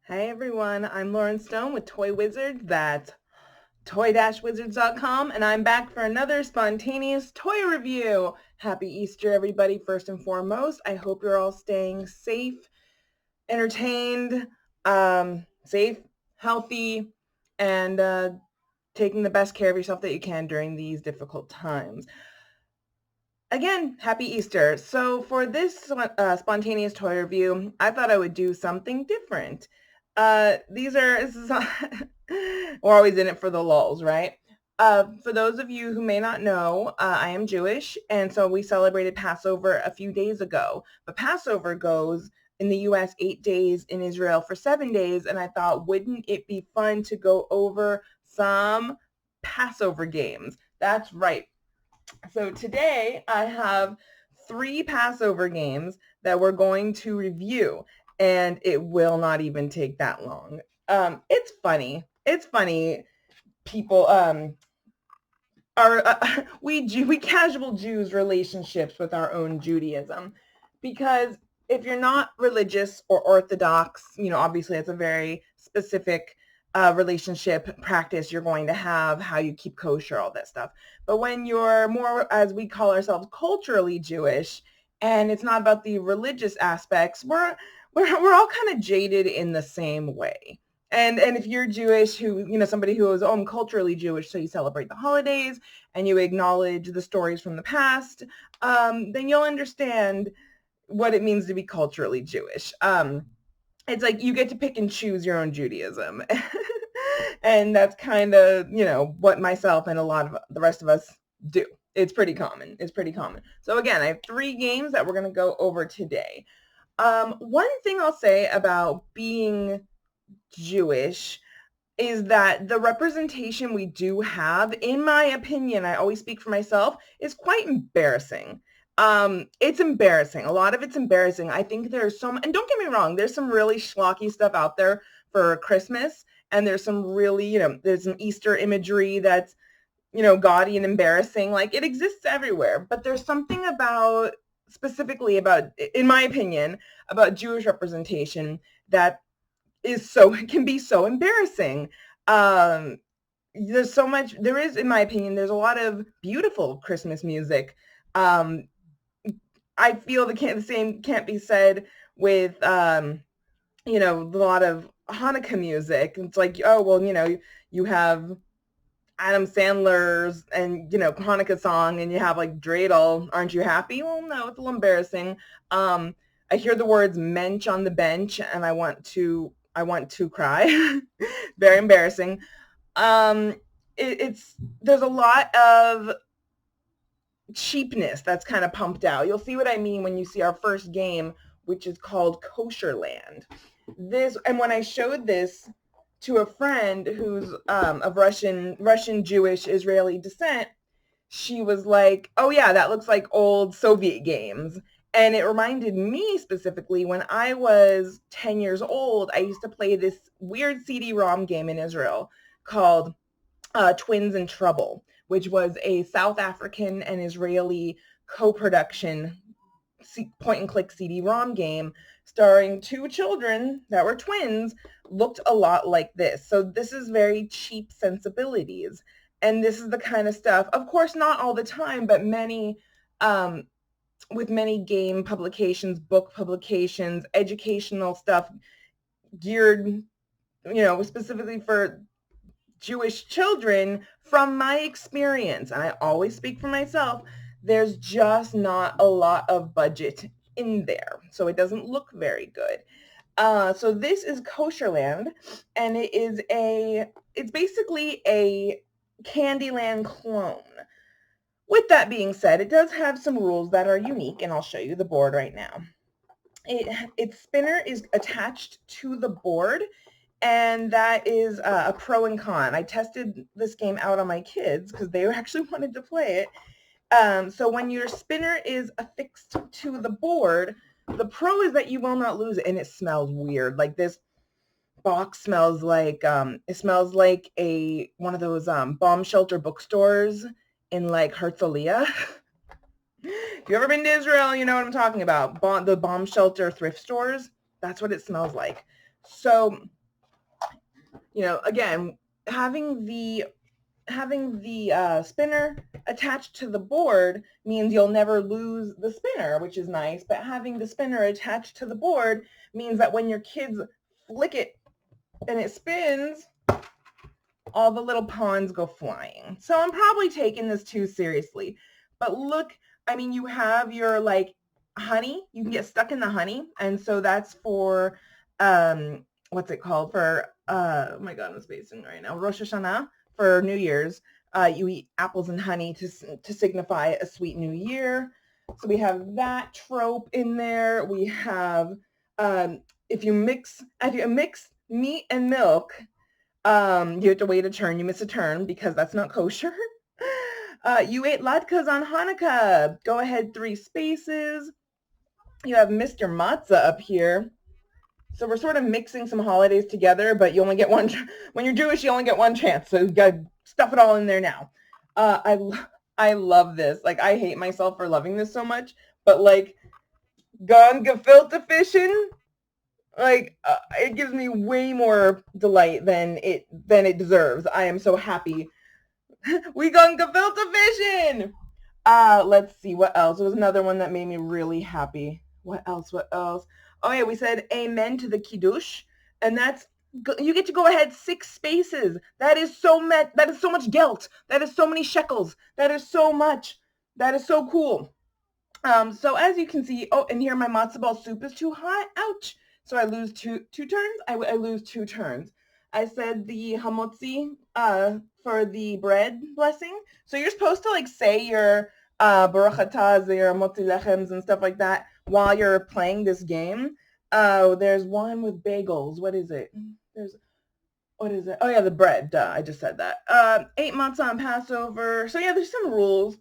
Hey everyone, I'm Loryn Stone with Toy Wizards. That's toy-wizards.com, and I'm back for another spontaneous toy review. Happy Easter, everybody, first and foremost. I hope you're all staying safe, entertained, safe, healthy, and taking the best care of yourself that you can during these difficult times. Again, happy Easter. So for this spontaneous toy review, I thought I would do something different. We're always in it for the lulz, right? For those of you who may not know, I am Jewish, and so we celebrated Passover a few days ago. But Passover goes in the US 8 days, in Israel for 7 days, and I thought, wouldn't it be fun to go over some Passover games? That's right. So today I have 3 Passover games that we're going to review, and it will not even take that long. It's funny. It's funny. People are we casual Jews relationships with our own Judaism, because if you're not religious or Orthodox, obviously it's a very specific relationship practice you're going to have, how you keep kosher, all that stuff. But when you're more, as we call ourselves, culturally Jewish, and it's not about the religious aspects, we're all kind of jaded in the same way. And if you're Jewish, somebody who is, I'm culturally Jewish, so you celebrate the holidays and you acknowledge the stories from the past, then you'll understand what it means to be culturally Jewish. It's like you get to pick and choose your own Judaism. And that's kind of, what myself and a lot of the rest of us do. It's pretty common. So again, I have 3 games that we're going to go over today. One thing I'll say about being Jewish is that the representation we do have, in my opinion, I always speak for myself, is quite embarrassing. It's embarrassing. A lot of it's embarrassing. I think there's and don't get me wrong, there's some really schlocky stuff out there for Christmas, and there's some really, there's some Easter imagery that's, gaudy and embarrassing. Like, it exists everywhere, but there's something about, specifically about, in my opinion, about Jewish representation that can be so embarrassing. There is, in my opinion, there's a lot of beautiful Christmas music. I feel the same can't be said with, a lot of Hanukkah music. It's like, oh, well, you have Adam Sandler's and, Hanukkah song, and you have like dreidel. Aren't you happy? Well, no, it's a little embarrassing. I hear the words mensch on the bench, and I want to cry. Very embarrassing. There's a lot of cheapness that's kind of pumped out. You'll see what I mean when you see our first game, which is called Kosher Land. And when I showed this to a friend who's of Russian Jewish Israeli descent, she was like, "Oh yeah, that looks like old Soviet games." And it reminded me specifically, when I was 10 years old, I used to play this weird CD-ROM game in Israel called Twins in Trouble, which was a South African and Israeli co-production point-and-click CD-ROM game starring 2 children that were twins, looked a lot like this. So this is very cheap sensibilities. And this is the kind of stuff, of course, not all the time, but with many game publications, book publications, educational stuff geared, specifically for Jewish children, from my experience, and I always speak for myself, there's just not a lot of budget in there. So it doesn't look very good. So this is Kosher Land, and it's basically a Candyland clone. With that being said, it does have some rules that are unique, and I'll show you the board right now. Its spinner is attached to the board, and that is a pro and con. I tested this game out on my kids because they actually wanted to play it. So when your spinner is affixed to the board, the pro is that you will not lose it, and it smells weird. Like, this box smells like one of those bomb shelter bookstores in like Herzliya. If you've ever been to Israel, you know what I'm talking about. The bomb shelter thrift stores, that's what it smells like. So, again, having the spinner attached to the board means you'll never lose the spinner, which is nice. But having the spinner attached to the board means that when your kids flick it and it spins, all the little pawns go flying. So I'm probably taking this too seriously. But look, I mean, you have your honey. You can get stuck in the honey. And so that's for, what's it called? For, oh my God, I'm spacing right now. Rosh Hashanah, for New Year's. You eat apples and honey to signify a sweet new year. So we have that trope in there. We have, if you mix meat and milk, you have to wait a turn. You miss a turn because that's not kosher. You ate latkes on Hanukkah. Go ahead 3 spaces. You have Mr. Matzah up here. So we're sort of mixing some holidays together, but you only get one. When you're Jewish, you only get one chance. So you got to stuff it all in there now. I love this. I hate myself for loving this so much, but gone gefilte fishing. It gives me way more delight than it deserves. I am so happy. We gone gefilte fishing. Let's see what else. There was another one that made me really happy. What else? Oh yeah, we said amen to the kiddush, and that's, you get to go ahead 6 spaces. That is so much gelt. That is so many shekels. That is so much. That is so cool. So as you can see, and here my matzo ball soup is too hot. Ouch. So I lose two turns. I lose 2 turns. I said the hamotzi for the bread blessing. So you're supposed to say your baruch atah, your motzi lechems and stuff like that while you're playing this game. There's one with bagels. What is it? What is it? Oh yeah, the bread. Duh, I just said that. 8 matzah on Passover. So yeah, there's some rules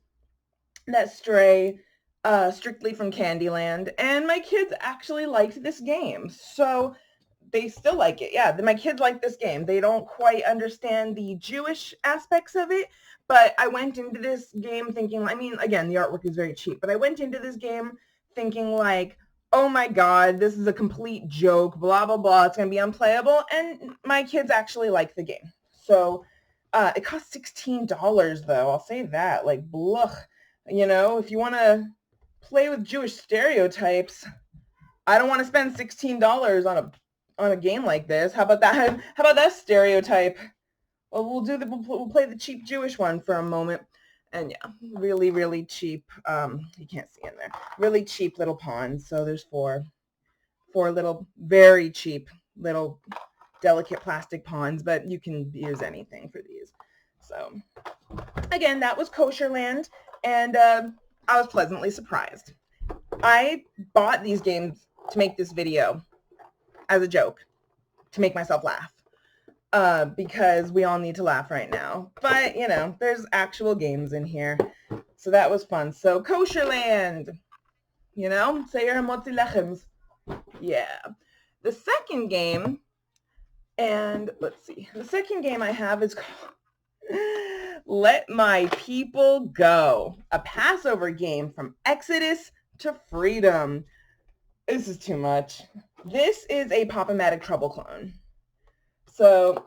that stray strictly from Candyland, and my kids actually liked this game, so they still like it. Yeah, my kids like this game. They don't quite understand the Jewish aspects of it, but I went into this game thinking, I mean, again, the artwork is very cheap, but I went into this game thinking oh my God, this is a complete joke, blah, blah, blah. It's going to be unplayable, and my kids actually like the game. So it costs $16, though. I'll say that. Blah. If you want to play with Jewish stereotypes, I don't want to spend $16 on a game like this. How about that? How about that stereotype? Well, we'll play the cheap Jewish one for a moment. And yeah, really, really cheap. You can't see in there. Really cheap little pawns. So there's 4 little, very cheap little delicate plastic pawns, but you can use anything for these. So again, that was Kosher Land, and I was pleasantly surprised. I bought these games to make this video as a joke, to make myself laugh, because we all need to laugh right now. But, there's actual games in here, so that was fun. So Kosher Land, say your motzi lechems. Yeah. The second game, and let's see, the second game I have is called Let My People Go, a Passover game from Exodus to Freedom. This is too much. This is a Pop-O-Matic Trouble clone. So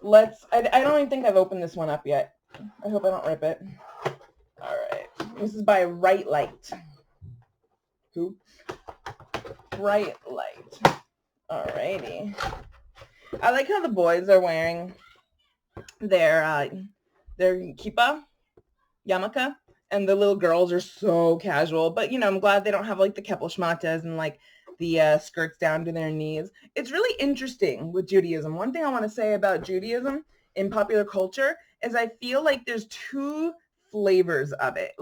I don't even think I've opened this one up yet. I hope I don't rip it. All right. This is by Right Light. Who? Right Light. All righty. I like how the boys are wearing their kippah, yarmulke, and the little girls are so casual. But, I'm glad they don't have the keppel-schmatas and the skirts down to their knees. It's really interesting with Judaism. One thing I want to say about Judaism in popular culture is I feel there's 2 flavors of it.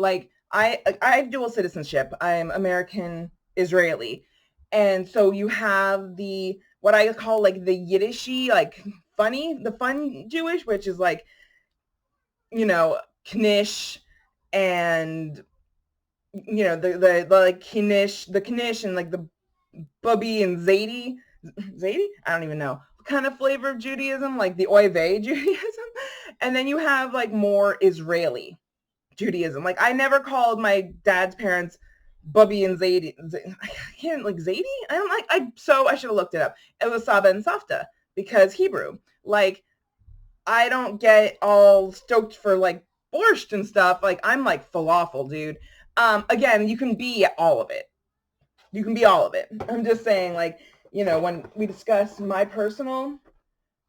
I have dual citizenship. I'm American Israeli. And so you have what I call the Yiddishy, the fun Jewish, which is knish and the knish and the bubby and zaidi, I don't even know what kind of flavor of Judaism, the oy vey Judaism. And then you have more Israeli Judaism. I never called my dad's parents Bubby and Zadie. I can't, like, Zadie? I don't like, I should have looked it up. It was Saba and Safta because Hebrew. Like, I don't get all stoked for like borscht and stuff. Like, I'm like falafel, dude. Again, you can be all of it. You can be all of it. I'm just saying, like, when we discuss my personal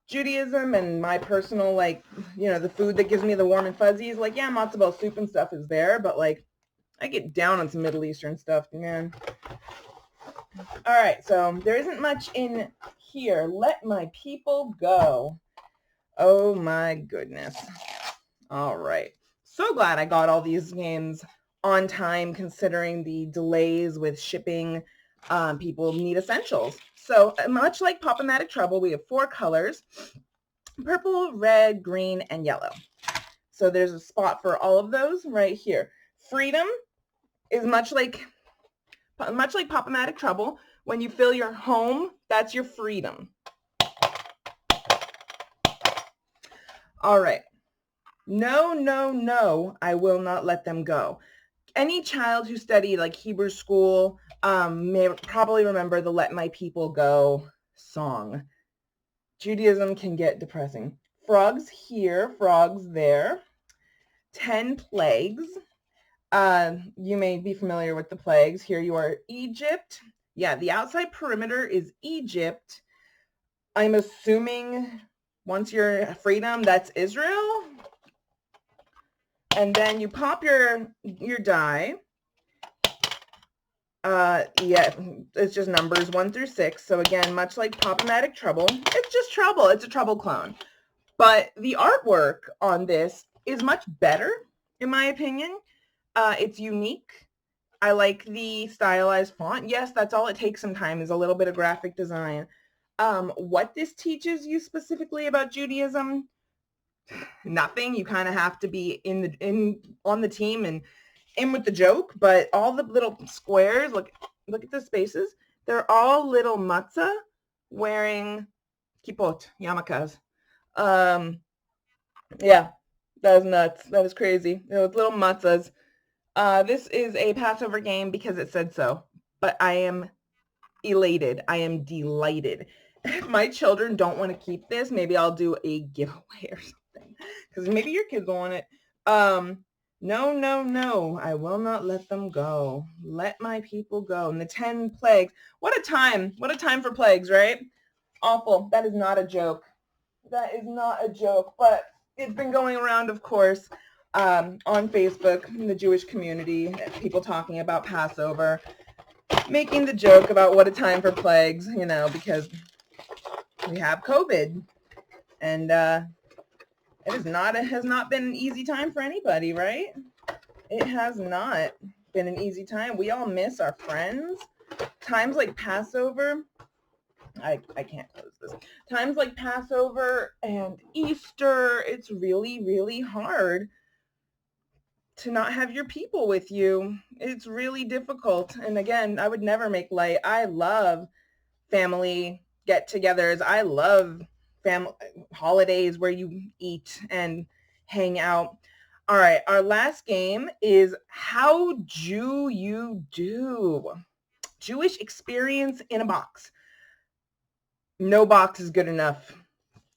Judaism and my personal, like, the food that gives me the warm and fuzzies, like, yeah, matzo ball soup and stuff is there, but like, I get down on some Middle Eastern stuff, man. All right, so there isn't much in here. Let my people go. Oh my goodness. All right. So glad I got all these games on time, considering the delays with shipping. People need essentials. So much like Pop-O-Matic Trouble, we have 4 colors: purple, red, green, and yellow. So there's a spot for all of those right here. Freedom is much like Pop-O-Matic Trouble. When you fill your home, that's your freedom. All right. No, no, no, I will not let them go. Any child who studied like Hebrew school may probably remember the Let My People Go song. Judaism can get depressing. Frogs here, frogs there. 10 plagues. You may be familiar with the plagues. Here you are, Egypt. Yeah, the outside perimeter is Egypt. I'm assuming once you're freedom, that's Israel. And then you pop your die. Yeah, it's just numbers 1 through 6. So again, much like Pop-O-Matic Trouble, it's just Trouble. It's a Trouble clone. But the artwork on this is much better, in my opinion. It's unique. I like the stylized font. Yes, that's all it takes sometimes, is a little bit of graphic design. What this teaches you specifically about Judaism, nothing. You kind of have to be on the team and in with the joke, but all the little squares, look at the spaces. They're all little matzah wearing kippot, yarmulkes. Yeah, that is nuts. That is crazy. It's little matzahs. This is a Passover game because it said so, but I am elated. I am delighted. If my children don't want to keep this, maybe I'll do a giveaway or something, because maybe your kids will want it. No, no, no, I will not let them go. Let my people go. And the 10 plagues. What a time. What a time for plagues, right? Awful. That is not a joke. That is not a joke, but it's been going around, of course, on Facebook, in the Jewish community, people talking about Passover, making the joke about what a time for plagues, because we have COVID, and has not been an easy time for anybody, right? It has not been an easy time. We all miss our friends. Times like Passover, I can't close this. Times like Passover and Easter, it's really, really hard to not have your people with you. It's really difficult. And again, I would never make light. I love family get-togethers. I love family holidays where you eat and hang out. All right, our last game is How Do You Do? Jewish experience in a box. No box is good enough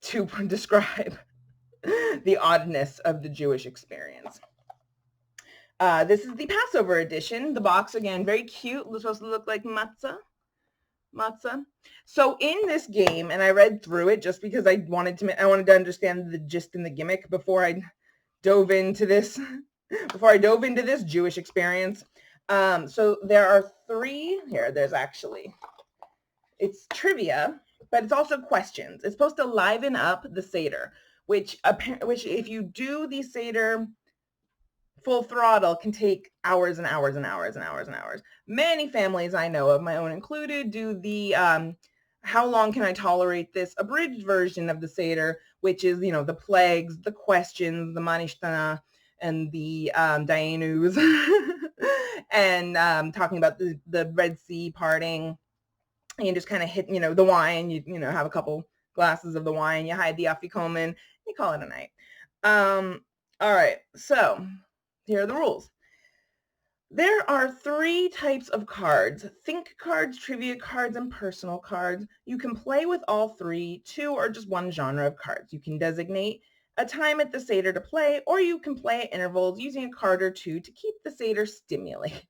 to describe the oddness of the Jewish experience. This is the Passover edition. The box, again, very cute. It's supposed to look like matzah. So in this game, and I read through it just because I wanted to understand the gist and the gimmick before I dove into this Jewish experience. So there are 3 here. It's trivia, but it's also questions. It's supposed to liven up the Seder, which if you do the Seder full throttle can take hours and hours and hours and hours and hours. Many families I know of, my own included, do the how long can I tolerate this abridged version of the Seder, which is, the plagues, the questions, the manishtana, and the dayanus, and talking about the Red Sea parting. And you just kind of hit, the wine, you have a couple glasses of the wine, you hide the afikomen, you call it a night. All right, so here are the rules. There are 3 types of cards: think cards, trivia cards, and personal cards. You can play with all 3, 2, or just 1 genre of cards. You can designate a time at the Seder to play, or you can play at intervals using a card or 2 to keep the Seder stimulated.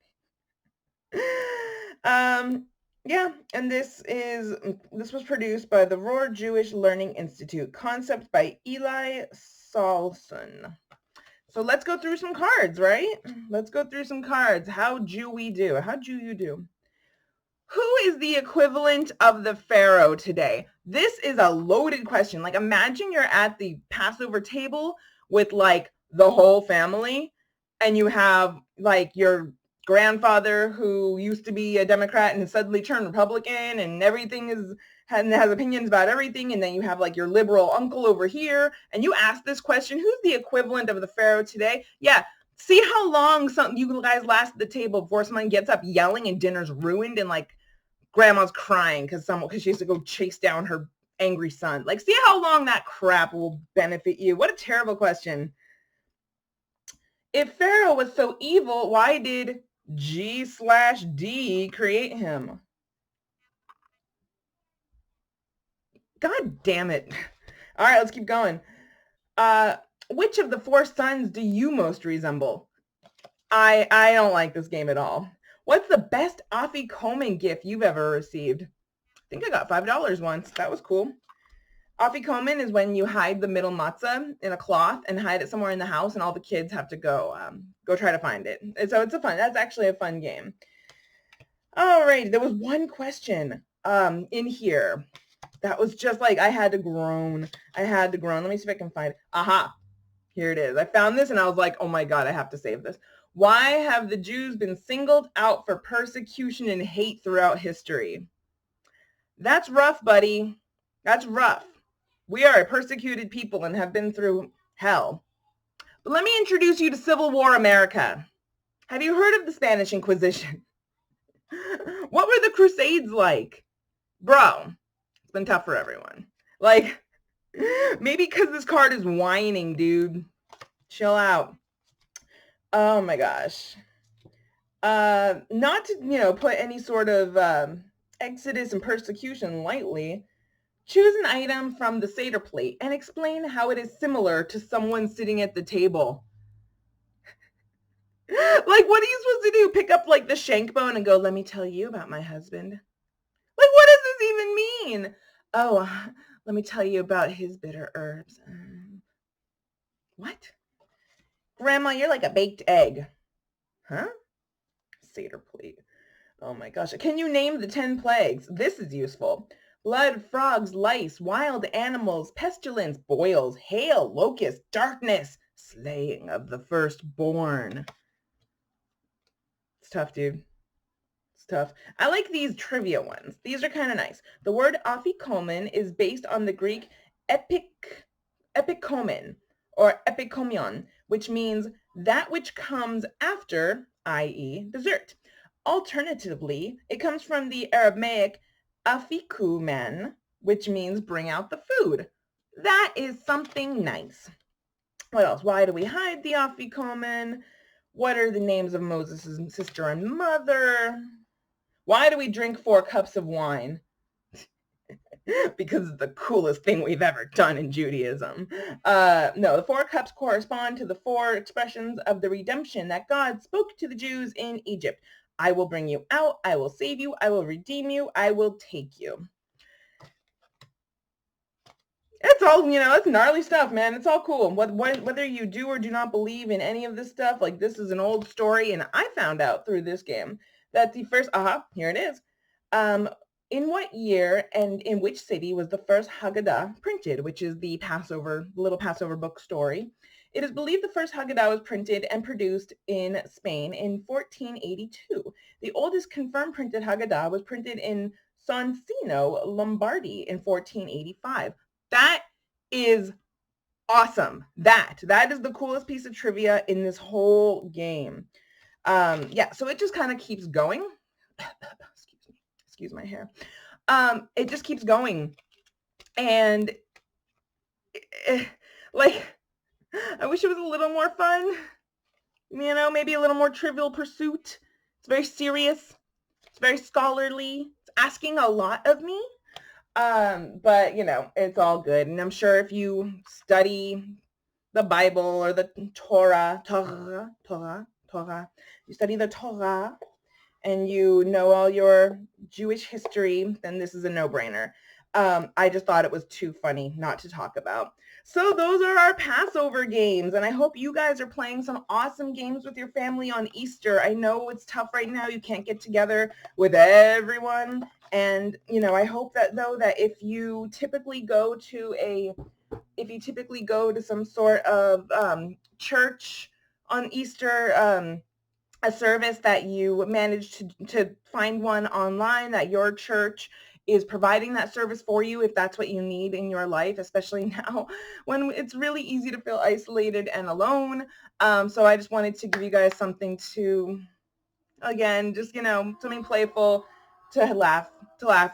Yeah, and this was produced by the Rohr Jewish Learning Institute. Concept by Eli Salson. So let's go through some cards, right? Let's go through some cards. How do we do? How do you do? Who is the equivalent of the Pharaoh today? This is a loaded question. Like, imagine you're at the Passover table with like the whole family, and you have like your grandfather who used to be a Democrat and suddenly turned Republican, and everything has opinions about everything, and then you have like your liberal uncle over here, and you ask this question: who's the equivalent of the Pharaoh today? Yeah. See how long you guys last at the table before someone gets up yelling and dinner's ruined, and like grandma's crying because she has to go chase down her angry son. Like, see how long that crap will benefit you. What a terrible question. If Pharaoh was so evil, why did G/D create him? God damn it. All right, let's keep going. Which of the 4 sons do you most resemble? I don't like this game at all. What's the best Afikoman gift you've ever received? I think I got $5 once. That was cool. Afikoman is when you hide the middle matzah in a cloth and hide it somewhere in the house, and all the kids have to go try to find it. And so that's actually a fun game. All right, there was one question in here that was just like, I had to groan. Let me see if I can find it. Aha, here it is. I found this and I was like, oh my God, I have to save this. Why have the Jews been singled out for persecution and hate throughout history? That's rough, buddy. That's rough. We are a persecuted people and have been through hell. But let me introduce you to Civil War America. Have you heard of the Spanish Inquisition? What were the Crusades like? Bro, it's been tough for everyone. Like, maybe because this card is whining, dude. Chill out. Oh my gosh. Not to, put any sort of exodus and persecution lightly, choose an item from the Seder plate and explain how it is similar to someone sitting at the table. Like, what are you supposed to do? Pick up like the shank bone and go, let me tell you about my husband. Like, what does this even mean? Oh, let me tell you about his bitter herbs. What? Grandma, you're like a baked egg. Huh? Seder plate. Oh my gosh. Can you name the 10 plagues? This is useful. Blood, frogs, lice, wild animals, pestilence, boils, hail, locusts, darkness, slaying of the firstborn. It's tough, dude. It's tough. I like these trivia ones. These are kind of nice. The word afikomen is based on the Greek epikomen or epikomion, which means that which comes after, i.e. dessert. Alternatively, it comes from the Aramaic afikumen, which means bring out the food. That is something nice. What else? Why do we hide the afikomen? What are the names of Moses' sister and mother? Why do we drink 4 cups of wine? Because it's the coolest thing we've ever done in Judaism. No, the 4 cups correspond to the 4 expressions of the redemption that God spoke to the Jews in Egypt. I will bring you out. I will save you. I will redeem you. I will take you. It's all, it's gnarly stuff, man. It's all cool. Whether you do or do not believe in any of this stuff, like, this is an old story, and I found out through this game that the first, here it is. In what year and in which city was the first Haggadah printed, which is the little Passover book story? It is believed the first Haggadah was printed and produced in Spain in 1482. The oldest confirmed printed Haggadah was printed in Soncino, Lombardy in 1485. That is awesome. That is the coolest piece of trivia in this whole game. Yeah, so it just kind of keeps going. Excuse my hair. It just keeps going. And like, I wish it was a little more fun. you know, maybe a little more Trivial Pursuit. It's very serious. It's very scholarly. It's asking a lot of me. But you know, it's all good. And I'm sure if you study the Bible or the Torah, you study the Torah and you know all your Jewish history, then this is a no-brainer. I just thought it was too funny not to talk about. So those are our Passover games, and I hope you guys are playing some awesome games with your family on Easter. I know it's tough right now. You can't get together with everyone. And, you know, I hope that though that if you typically go to some sort of church on Easter, a service that you manage to find one online, that your church is providing that service for you if that's what you need in your life, especially now when it's really easy to feel isolated and alone. So I just wanted to give you guys something to, again, just, you know, something playful to laugh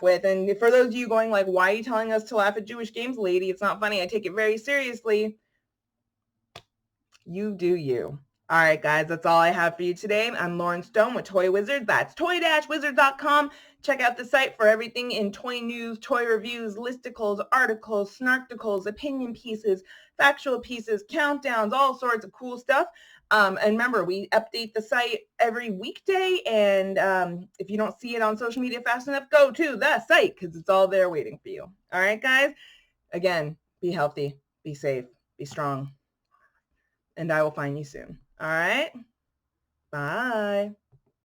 with. And for those of you going like, why are you telling us to laugh at Jewish games, lady? It's not funny. I take it very seriously. You do you. All right, guys, that's all I have for you today. I'm Loryn Stone with Toy Wizard. That's toy-wizard.com. Check out the site for everything in toy news, toy reviews, listicles, articles, snarkticles, opinion pieces, factual pieces, countdowns, all sorts of cool stuff. And remember, we update the site every weekday. And if you don't see it on social media fast enough, go to the site because it's all there waiting for you. All right, guys? Again, be healthy, be safe, be strong, and I will find you soon. All right? Bye.